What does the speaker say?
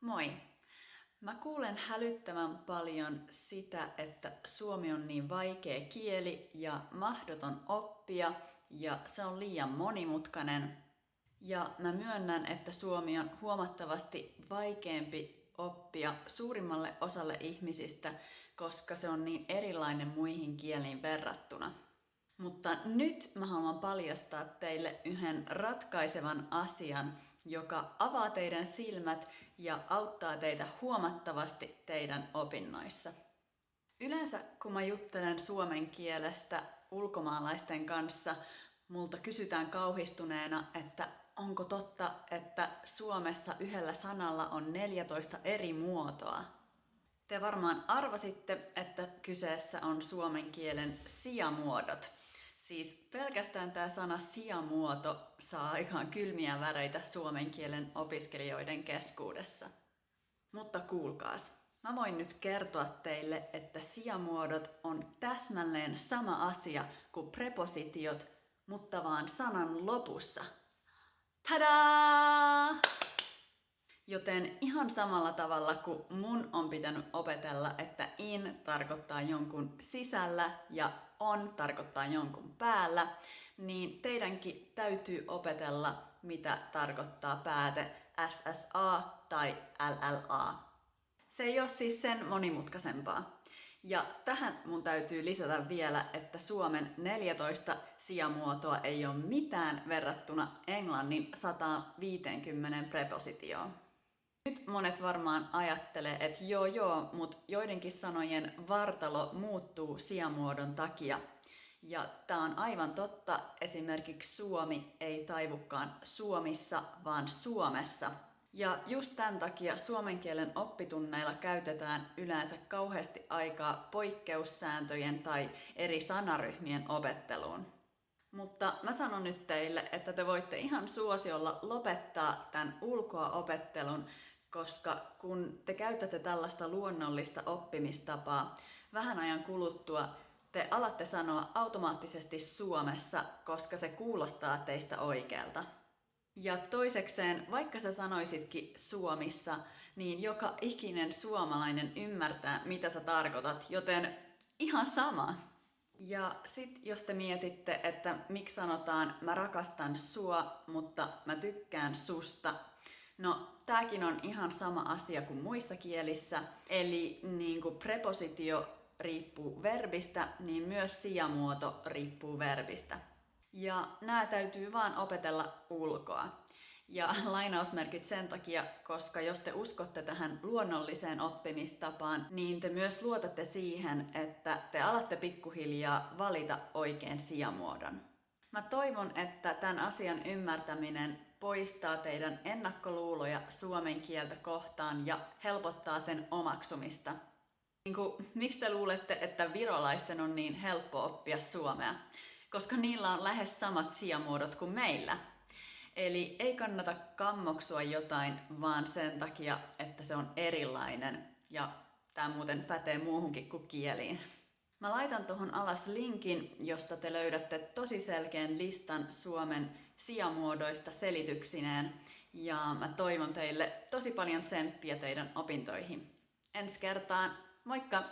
Moi! Mä kuulen hälyttävän paljon sitä, että suomi on niin vaikea kieli ja mahdoton oppia ja se on liian monimutkainen. Ja mä myönnän, että suomi on huomattavasti vaikeampi oppia suurimmalle osalle ihmisistä, koska se on niin erilainen muihin kieliin verrattuna. Mutta nyt mä haluan paljastaa teille yhden ratkaisevan asian, joka avaa teidän silmät ja auttaa teitä huomattavasti teidän opinnoissa. Yleensä kun mä juttelen suomen kielestä ulkomaalaisten kanssa, multa kysytään kauhistuneena, että onko totta, että Suomessa yhdellä sanalla on 14 eri muotoa. Te varmaan arvasitte, että kyseessä on suomen kielen sijamuodot. Siis pelkästään tämä sana sijamuoto saa aikaan kylmiä väreitä suomen kielen opiskelijoiden keskuudessa. Mutta kuulkaas, mä voin nyt kertoa teille, että sijamuodot on täsmälleen sama asia kuin prepositiot, mutta vaan sanan lopussa. Tadaa! Joten ihan samalla tavalla kuin mun on pitänyt opetella, että in tarkoittaa jonkun sisällä ja on tarkoittaa jonkun päällä, niin teidänkin täytyy opetella, mitä tarkoittaa pääte SSA tai LLA. Se ei ole siis sen monimutkaisempaa. Ja tähän mun täytyy lisätä vielä, että suomen 14 sijamuotoa ei ole mitään verrattuna englannin 150 prepositioon. Nyt monet varmaan ajattelee, että joo, mutta joidenkin sanojen vartalo muuttuu sijamuodon takia. Ja tää on aivan totta, esimerkiksi Suomi ei taivukaan Suomissa, vaan Suomessa. Ja just tämän takia suomen kielen oppitunneilla käytetään yleensä kauheasti aikaa poikkeussääntöjen tai eri sanaryhmien opetteluun. Mutta mä sanon nyt teille, että te voitte ihan suosiolla lopettaa tämän ulkoa opettelun, koska kun te käytätte tällaista luonnollista oppimistapaa, vähän ajan kuluttua te alatte sanoa automaattisesti Suomessa, koska se kuulostaa teistä oikealta. Ja toisekseen, vaikka sä sanoisitkin Suomissa, niin joka ikinen suomalainen ymmärtää, mitä sä tarkoitat, joten ihan sama. Ja sit jos te mietitte, että miksi sanotaan mä rakastan sua, mutta mä tykkään susta, no tääkin on ihan sama asia kuin muissa kielissä, eli niin kuin prepositio riippuu verbistä, niin myös sijamuoto riippuu verbistä. Ja nämä täytyy vaan opetella ulkoa. Ja lainausmerkit sen takia, koska jos te uskotte tähän luonnolliseen oppimistapaan, niin te myös luotatte siihen, että te alatte pikkuhiljaa valita oikean sijamuodon. Mä toivon, että tämän asian ymmärtäminen poistaa teidän ennakkoluuloja suomen kieltä kohtaan ja helpottaa sen omaksumista. Miksi te luulette, että virolaisten on niin helppo oppia suomea? Koska niillä on lähes samat sijamuodot kuin meillä. Eli ei kannata kammoksua jotain, vaan sen takia, että se on erilainen. Ja tämä muuten pätee muuhunkin kuin kieliin. Mä laitan tuohon alas linkin, josta te löydätte tosi selkeän listan suomen sijamuodoista selityksineen. Ja mä toivon teille tosi paljon tsemppiä teidän opintoihin. Ensi kertaan, moikka!